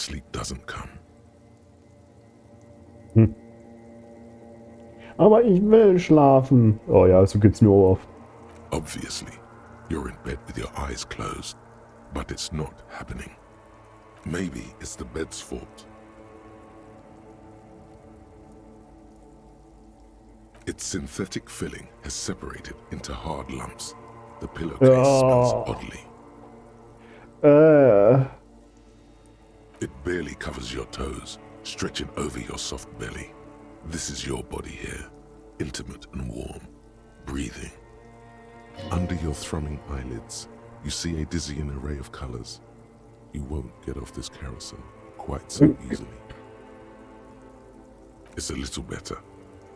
sleep doesn't come. Aber ich will schlafen. Oh ja, so geht's mir auch oft. Obviously, you're in bed with your eyes closed, but it's not happening. Maybe it's the bed's fault. Its synthetic filling has separated into hard lumps. The pillowcase smells oddly. It barely covers your toes, stretching over your soft belly. This is your body here, intimate and warm, breathing. Under your thrumming eyelids, you see a dizzying array of colors. You won't get off this carousel quite so easily. It's a little better.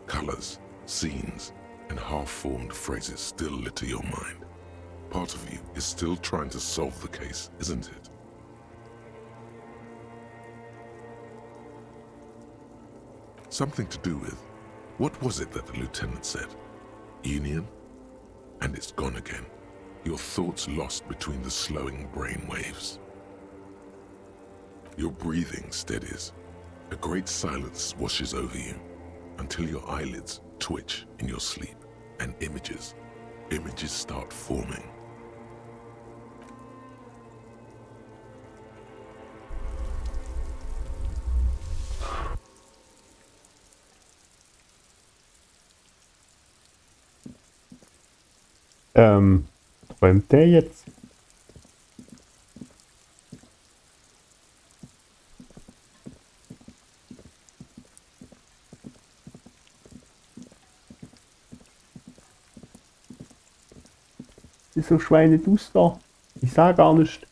Colors, scenes, and half-formed phrases still litter your mind. Part of you is still trying to solve the case, isn't it? Something to do with, what was it that the lieutenant said? Union? And it's gone again. Your thoughts lost between the slowing brain waves. Your breathing steadies. A great silence washes over you until your eyelids twitch in your sleep and images start forming. Träumt der jetzt? Ist so schweineduster. Ich sah gar nicht.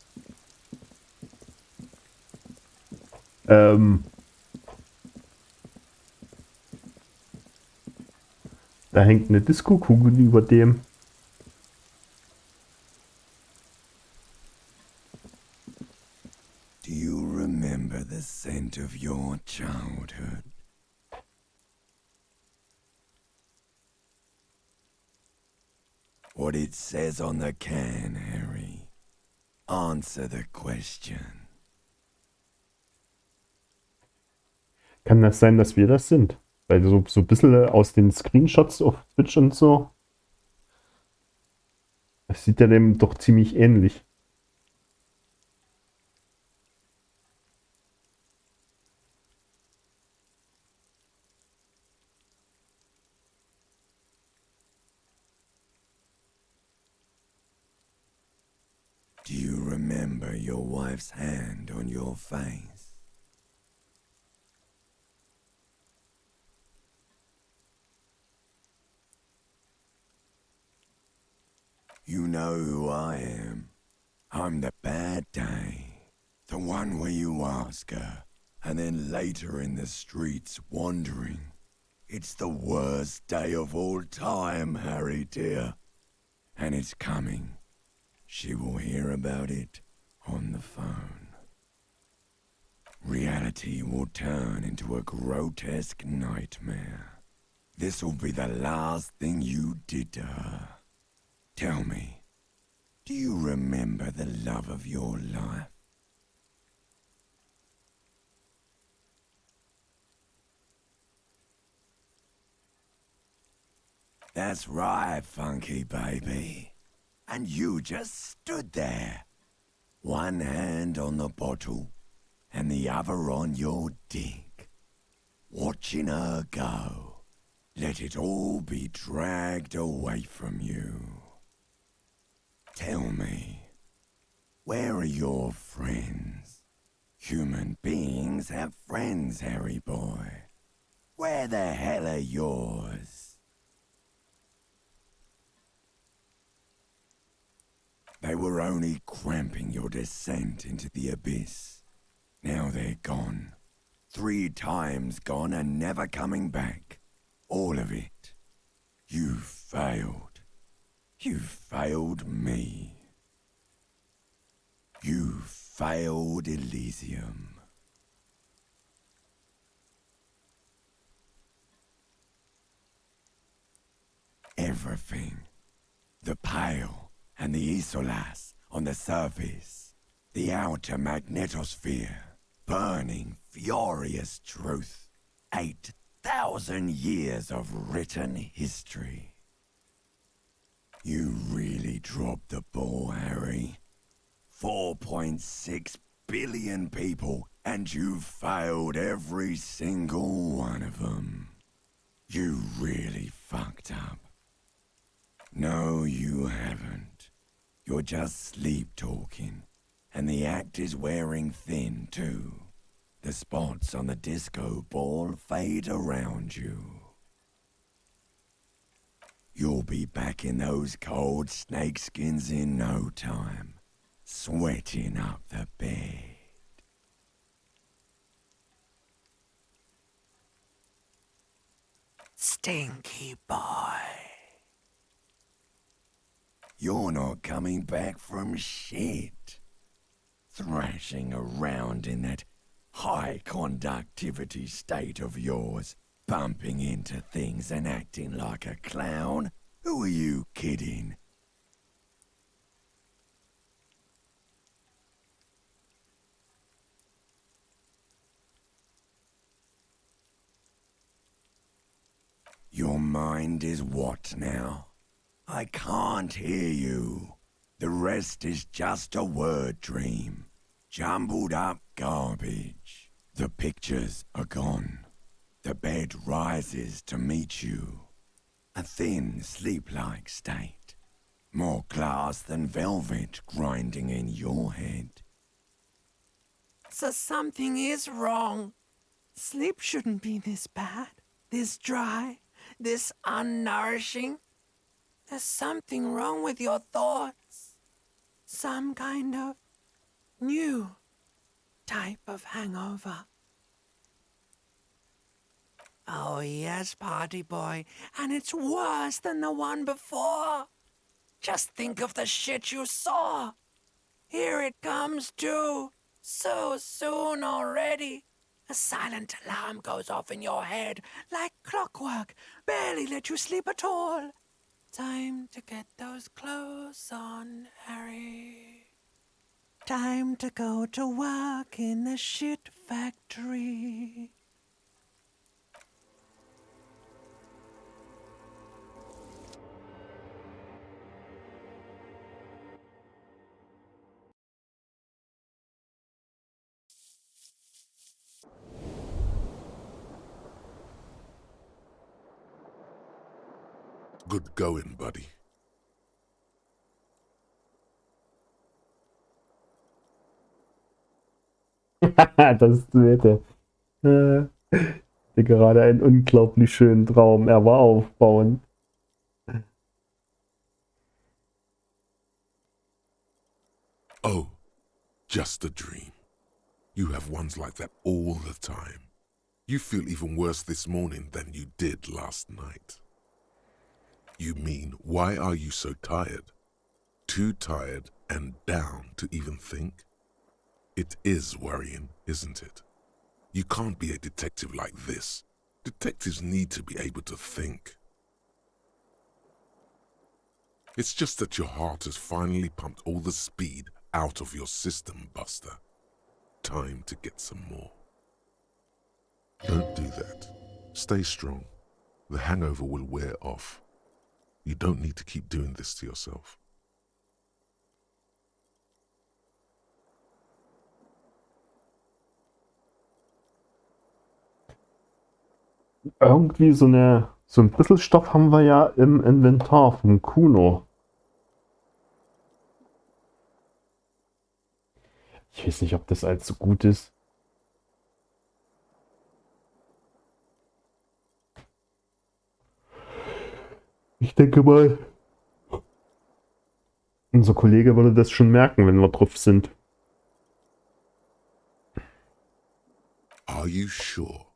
Da hängt eine Disco-Kugel über dem. Do you remember the scent of your childhood? What it says on the can, Harry. Answer the question. Kann das sein, dass wir das sind? Weil so ein bisschen aus den Screenshots auf Twitch und so. Das sieht ja dem doch ziemlich ähnlich. Do you remember your wife's hand on your face? You know who I am. I'm the bad day. The one where you ask her, and then later in the streets wandering. It's the worst day of all time, Harry dear. And it's coming. She will hear about it on the phone. Reality will turn into a grotesque nightmare. This'll be the last thing you did to her. Tell me, do you remember the love of your life? That's right, funky baby. And you just stood there. One hand on the bottle and the other on your dick. Watching her go. Let it all be dragged away from you. Tell me, where are your friends? Human beings have friends, Harry boy. Where the hell are yours? They were only cramping your descent into the abyss. Now they're gone. 3 times gone and never coming back. All of it. You failed. You failed me. You failed Elysium. Everything. The Pale. And the Isolas on the surface, the outer magnetosphere, burning, furious truth. 8,000 years of written history. You really dropped the ball, Harry. 4.6 billion people, and you failed every single one of them. You really fucked up. No, you haven't. You're just sleep-talking, and the act is wearing thin, too. The spots on the disco ball fade around you. You'll be back in those cold snakeskins in no time, sweating up the bed. Stinky boy. You're not coming back from shit. Thrashing around in that high conductivity state of yours, bumping into things and acting like a clown? Who are you kidding? Your mind is what now? I can't hear you. The rest is just a word dream. Jumbled up garbage. The pictures are gone. The bed rises to meet you. A thin, sleep-like state. More glass than velvet grinding in your head. So something is wrong. Sleep shouldn't be this bad, this dry, this unnourishing. There's something wrong with your thoughts. Some kind of new type of hangover. Oh yes, party boy, and it's worse than the one before. Just think of the shit you saw. Here it comes too, so soon already. A silent alarm goes off in your head like clockwork, barely let you sleep at all. Time to get those clothes on, Harry. Time to go to work in the shit factory. Good going, buddy. Das hätte gerade einen unglaublich schönen Traum. Er war aufbauen. Oh, just a dream. You have ones like that all the time. You feel even worse this morning than you did last night. You mean, why are you so tired? Too tired and down to even think? It is worrying, isn't it? You can't be a detective like this. Detectives need to be able to think. It's just that your heart has finally pumped all the speed out of your system, Buster. Time to get some more. Don't do that. Stay strong. The hangover will wear off. You don't need to keep doing this to yourself. Irgendwie so ein bisschen Stoff haben wir ja im Inventar von Kuno. Ich weiß nicht, ob das allzu gut ist. Ich denke mal, unser Kollege würde das schon merken, wenn wir drauf sind. Are you sure?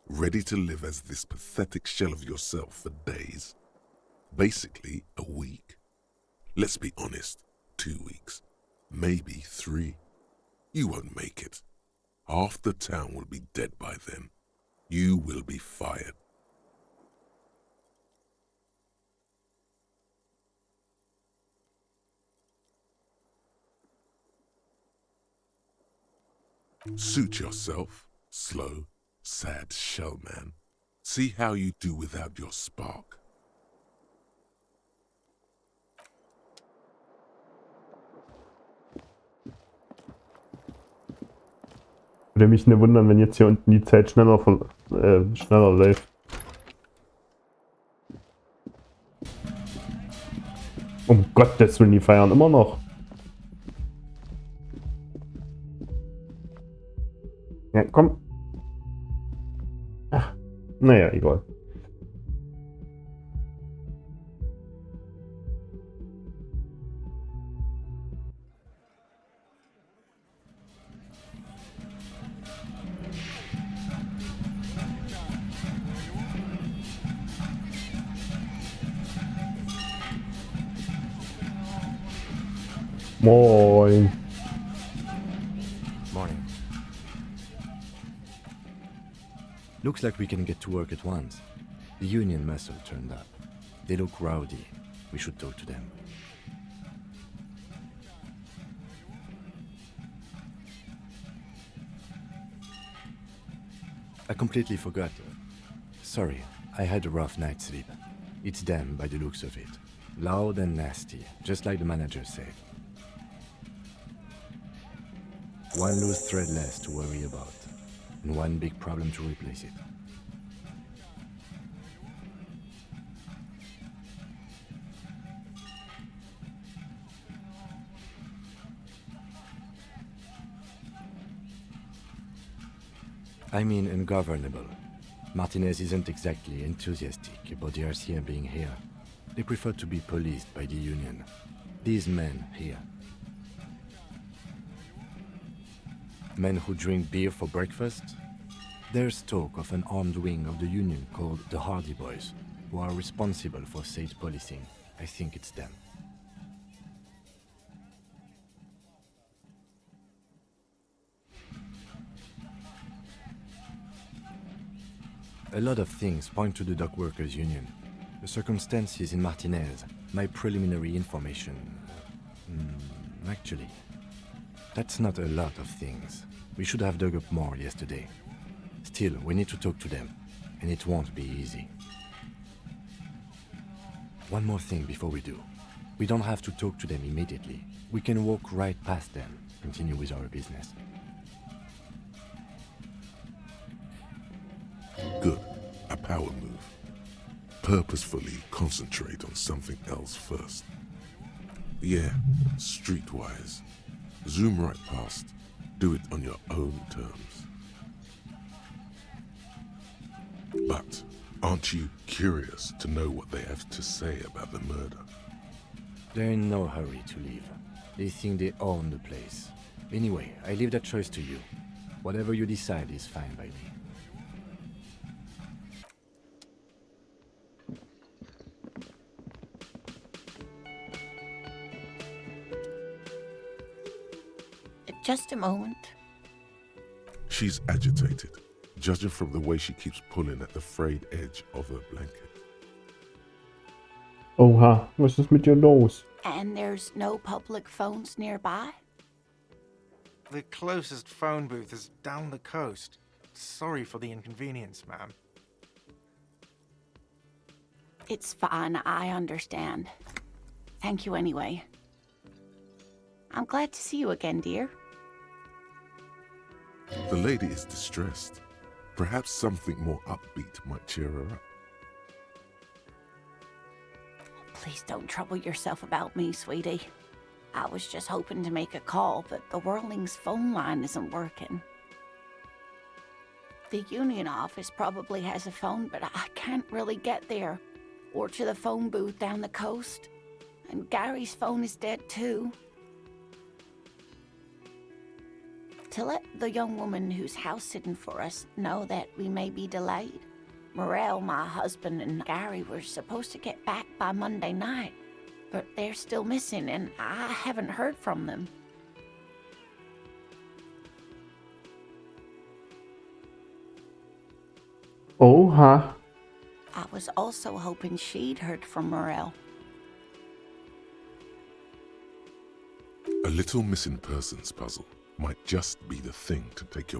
Ready to live as this pathetic shell of yourself for days? Basically, a week. Let's be honest, 2 weeks. Maybe 3. You won't make it. Half the town will be dead by then. You will be fired. Suit yourself, slow, sad shell man. See how you do without your spark. Würde mich nicht wundern, wenn jetzt hier unten die Zeit schneller läuft. Um Gottes Willen, die feiern immer noch. Ja, komm. Ach, naja, egal. Moin. Morning. Looks like we can get to work at once. The union muscle turned up. They look rowdy. We should talk to them. I completely forgot. Sorry, I had a rough night's sleep. It's them by the looks of it. Loud and nasty, just like the manager said. One loose thread less to worry about, and one big problem to replace it. I mean ungovernable. Martinez isn't exactly enthusiastic about the RCM being here. They prefer to be policed by the union. These men here. Men who drink beer for breakfast? There's talk of an armed wing of the union called the Hardy Boys, who are responsible for state policing. I think it's them. A lot of things point to the dock workers' union. The circumstances in Martinez, my preliminary information. Actually, that's not a lot of things. We should have dug up more yesterday. Still, we need to talk to them, and it won't be easy. One more thing before we do. We don't have to talk to them immediately. We can walk right past them, continue with our business. Good. A power move. Purposefully concentrate on something else first. Yeah, streetwise. Zoom right past. Do it on your own terms. But aren't you curious to know what they have to say about the murder? They're in no hurry to leave. They think they own the place. Anyway, I leave that choice to you. Whatever you decide is fine by me. Just a moment. She's agitated, judging from the way she keeps pulling at the frayed edge of her blanket. Oha, was ist mit dir los? And there's no public phones nearby? The closest phone booth is down the coast. Sorry for the inconvenience, ma'am. It's fine, I understand. Thank you anyway. I'm glad to see you again, dear. The lady is distressed. Perhaps something more upbeat might cheer her up. Please don't trouble yourself about me, sweetie. I was just hoping to make a call, but the Whirling's phone line isn't working. The union office probably has a phone, but I can't really get there. Or to the phone booth down the coast. And Gary's phone is dead too. To let the young woman who's house-sitting for us know that we may be delayed. Morel, my husband, and Gary were supposed to get back by Monday night, but they're still missing, and I haven't heard from them. Oha. I was also hoping she'd heard from Morel. A little missing persons puzzle. might just be the thing to take your